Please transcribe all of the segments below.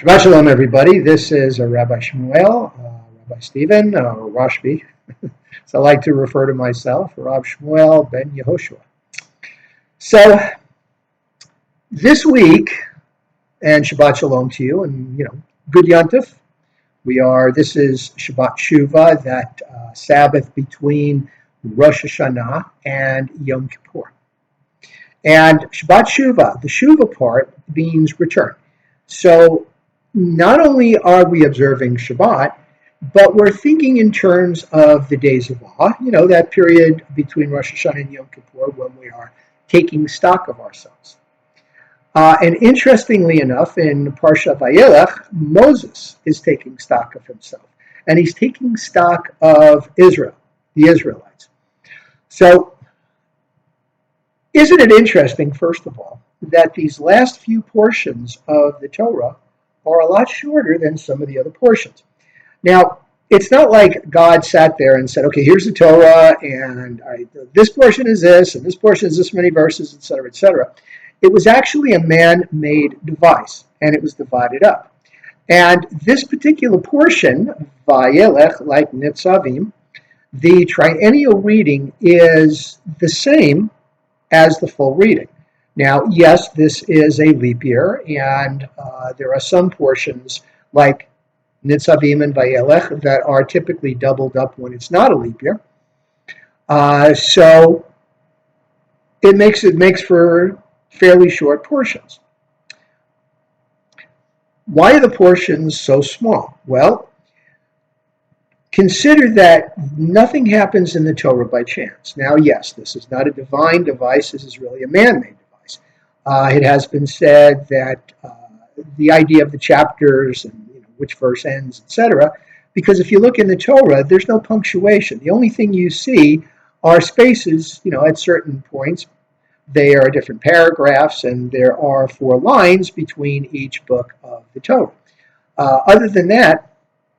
Shabbat Shalom, everybody. This is Rabbi Shmuel, Rabbi Stephen, or Rashbi. So I like to refer to myself, Rabbi Shmuel ben Yehoshua. So this week, and Shabbat Shalom to you, and good Yontif. This is Shabbat Shuvah, that Sabbath between Rosh Hashanah and Yom Kippur. And Shabbat Shuvah, the Shuvah part, means return. So not only are we observing Shabbat, but we're thinking in terms of the days of awe, that period between Rosh Hashanah and Yom Kippur when we are taking stock of ourselves. And interestingly enough, in Parashat Vayelech, Moses is taking stock of himself. And he's taking stock of Israel, the Israelites. So, isn't it interesting, first of all, that these last few portions of the Torah are a lot shorter than some of the other portions? Now, it's not like God sat there and said, okay, here's the Torah, and this portion is this, and this portion is this many verses, etc., etc. It was actually a man-made device, and it was divided up. And this particular portion, Vayelech, like Nitzavim, the triennial reading is the same as the full reading. Now, yes, this is a leap year, and there are some portions like Nitzavim and Vayelech that are typically doubled up when it's not a leap year. So it makes for fairly short portions. Why are the portions so small? Well, consider that nothing happens in the Torah by chance. Now, yes, this is not a divine device. This is really a man-made device. It has been said that the idea of the chapters and which verse ends, etc., because if you look in the Torah, there's no punctuation. The only thing you see are spaces, at certain points. They are different paragraphs, and there are 4 lines between each book of the Torah. Other than that,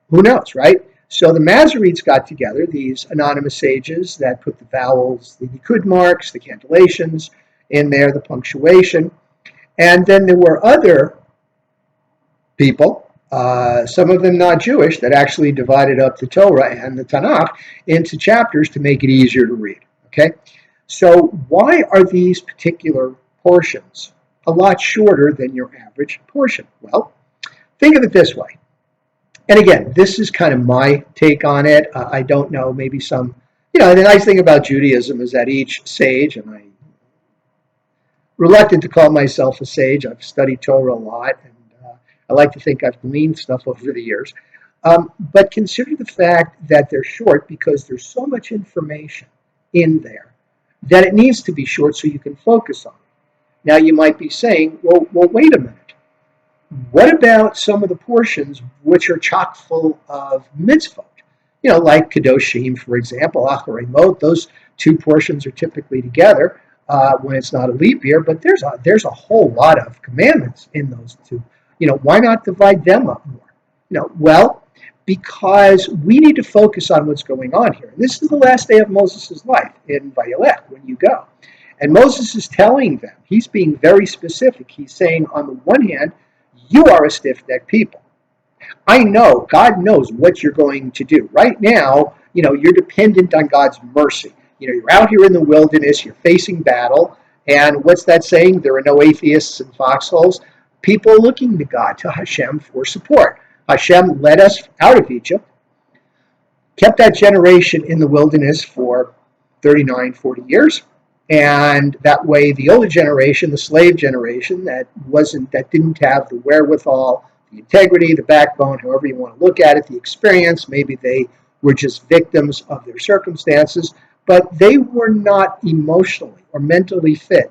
who knows, right? So the Masoretes got together, these anonymous sages that put the vowels, the nikud marks, the cantillations in there, the punctuation. And then there were other people, some of them not Jewish, that actually divided up the Torah and the Tanakh into chapters to make it easier to read. Okay? So why are these particular portions a lot shorter than your average portion? Well, think of it this way. And again, this is kind of my take on it. I don't know, maybe some, the nice thing about Judaism is that each sage, and I'm reluctant to call myself a sage, I've studied Torah a lot, and I like to think I've gleaned stuff over the years. But consider the fact that they're short because there's so much information in there that it needs to be short so you can focus on it. Now you might be saying, well, wait a minute. What about some of the portions which are chock full of mitzvot? Like Kedoshim, for example, Acharei Mot. Those 2 portions are typically together when it's not a leap year, but there's a whole lot of commandments in those 2. Why not divide them up more? Well, because we need to focus on what's going on here. And this is the last day of Moses' life in Vayelech when you go. And Moses is telling them, he's being very specific. He's saying, on the one hand, you are a stiff-necked people. I know, God knows what you're going to do. Right now, you're dependent on God's mercy. You're out here in the wilderness, you're facing battle, and what's that saying? There are no atheists in foxholes. People are looking to God, to Hashem, for support. Hashem led us out of Egypt, kept that generation in the wilderness for 39, 40 years, and that way the older generation, the slave generation, that didn't have the wherewithal, the integrity, the backbone, however you want to look at it, the experience, maybe they were just victims of their circumstances, but they were not emotionally or mentally fit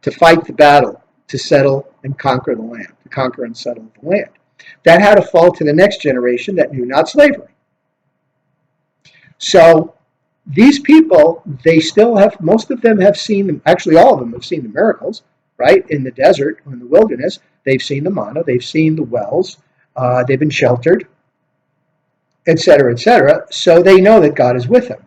to fight the battle, to settle and conquer the land, to conquer and settle the land. That had to fall to the next generation that knew not slavery. So these people, they still have, most of them have seen, actually all of them have seen the miracles, right? In the desert or in the wilderness, they've seen the manna, they've seen the wells, they've been sheltered, etc., etc. So they know that God is with them.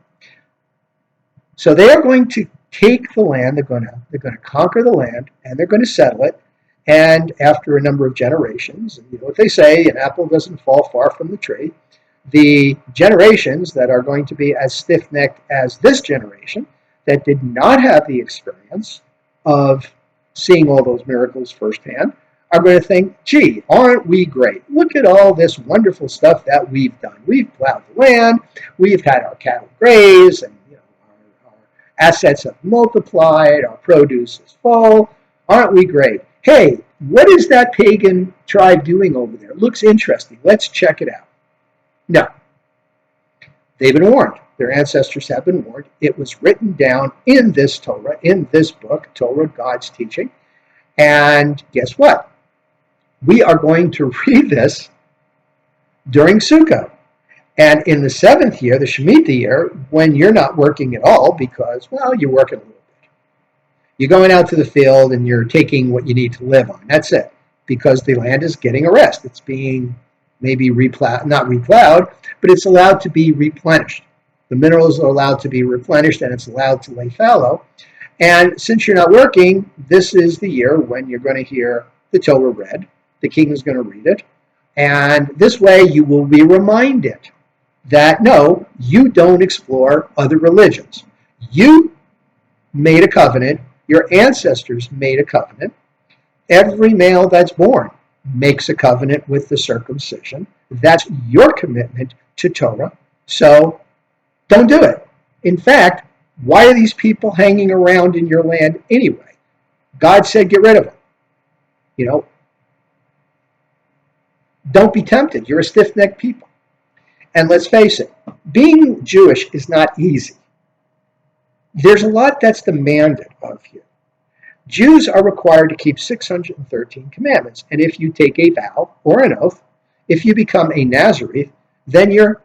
So they are going to take the land, they're going to conquer the land, and they're going to settle it. And after a number of generations, and you know what they say, an apple doesn't fall far from the tree. The generations that are going to be as stiff-necked as this generation that did not have the experience of seeing all those miracles firsthand are going to think, gee, aren't we great? Look at all this wonderful stuff that we've done. We've plowed the land, we've had our cattle graze, and our assets have multiplied, our produce is full. Aren't we great? Hey, what is that pagan tribe doing over there? It looks interesting. Let's check it out. No, they've been warned. Their ancestors have been warned. It was written down in this Torah, in this book, Torah, God's teaching. And guess what? We are going to read this during Sukkot. And in the 7th year, the Shemitah year, when you're not working at all because, well, you're working a little bit. You're going out to the field and you're taking what you need to live on. That's it. Because the land is getting a rest. It's being maybe replowed, not replowed, but it's allowed to be replenished. The minerals are allowed to be replenished and it's allowed to lay fallow. And since you're not working, this is the year when you're going to hear the Torah read. The king is going to read it. And this way you will be reminded that no, you don't explore other religions. You made a covenant. Your ancestors made a covenant. Every male that's born makes a covenant with the circumcision. That's your commitment to Torah. So don't do it. In fact, why are these people hanging around in your land anyway? God said get rid of them. You know, don't be tempted. You're a stiff-necked people. And let's face it, being Jewish is not easy. There's a lot that's demanded of you. Jews are required to keep 613 commandments. And if you take a vow or an oath, if you become a Nazarene, then you're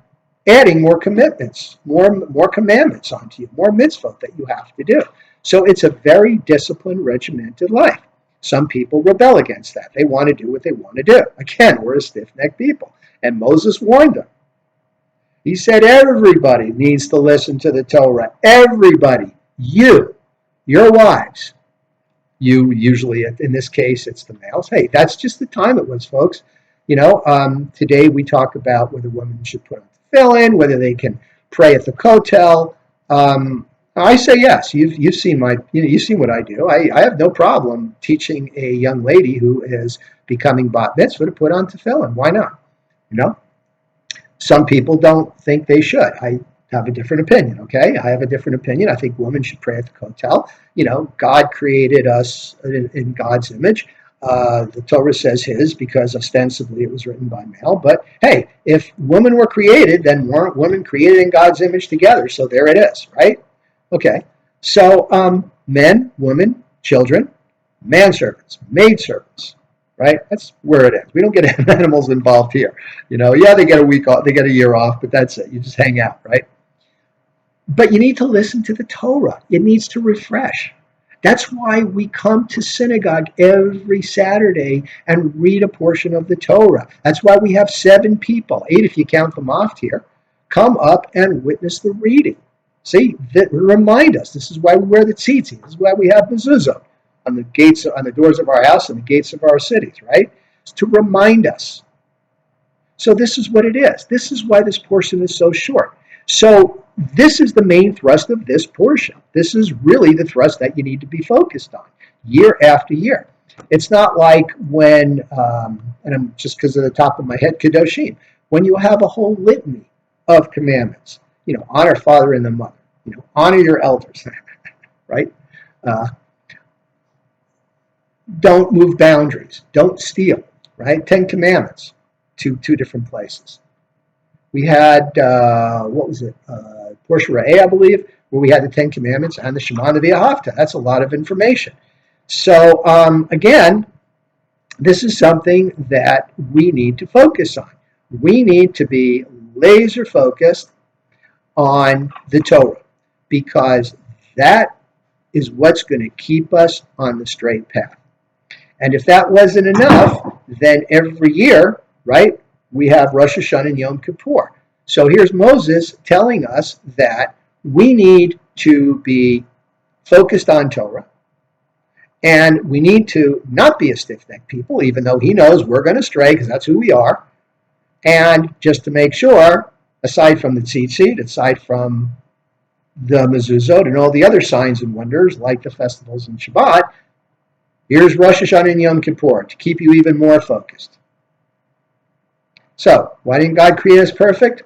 adding more commitments, more commandments onto you, more mitzvot that you have to do. So it's a very disciplined, regimented life. Some people rebel against that. They want to do what they want to do. Again, we're a stiff-necked people. And Moses warned them. He said everybody needs to listen to the Torah. Everybody. You, your wives. You usually, in this case, it's the males. Hey, that's just the time it was, folks. You know, today we talk about whether women should put on tefillin, whether they can pray at the kotel. I say yes. You've seen you've seen what I do. I have no problem teaching a young lady who is becoming bat mitzvah to put on tefillin. Why not? You know, some people don't think they should. I have a different opinion. Okay, I have a different opinion. I think women should pray at the kotel. You know, God created us in God's image. The Torah says his because ostensibly it was written by male. But hey, if women were created, then weren't women created in God's image together? So there it is, right? Okay, so men, women, children, manservants, maidservants, right? That's where it is. We don't get animals involved here. You know, yeah, they get a week off, they get a year off, but that's it. You just hang out, right? But you need to listen to the Torah. It needs to refresh. That's why we come to synagogue every Saturday and read a portion of the Torah. That's why we have 7 people, 8 if you count them off here, come up and witness the reading. See, remind us. This is why we wear the tzitzit. This is why we have mezuzah on the gates, on the doors of our house and the gates of our cities, right? It's to remind us. So this is what it is. This is why this portion is so short. So this is the main thrust of this portion. This is really the thrust that you need to be focused on year after year. It's not like when, and I'm just because of the top of my head, Kedoshim, when you have a whole litany of commandments. You know, honor father and the mother. You know, honor your elders, right? Don't move boundaries. Don't steal, right? 10 commandments, two different places. We had, what was it? Portia Re'eh, I believe, where we had the 10 commandments and the Shema V'Ahavta. That's a lot of information. So, again, this is something that we need to focus on. We need to be laser focused on the Torah, because that is what's going to keep us on the straight path. And if that wasn't enough, then every year, right, we have Rosh Hashanah and Yom Kippur. So here's Moses telling us that we need to be focused on Torah, And we need to not be a stiff-necked people, even though he knows we're going to stray because that's who we are. And just to make sure, aside from the tzitzit, aside from the mezuzot and all the other signs and wonders like the festivals and Shabbat, here's Rosh Hashanah and Yom Kippur to keep you even more focused. So, why didn't God create us perfect?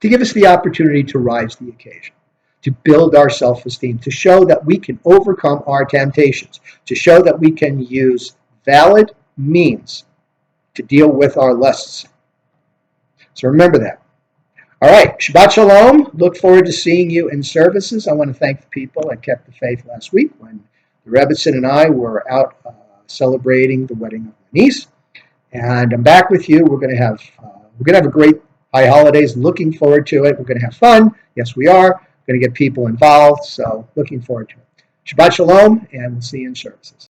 To give us the opportunity to rise to the occasion, to build our self-esteem, to show that we can overcome our temptations, to show that we can use valid means to deal with our lusts. So remember that. All right, Shabbat Shalom. Look forward to seeing you in services. I want to thank the people that kept the faith last week when the Rebbetzin and I were out celebrating the wedding of my niece. And I'm back with you. We're going to have a great high holidays. Looking forward to it. We're going to have fun. Yes, we are. We're going to get people involved. So looking forward to it. Shabbat Shalom, and we'll see you in services.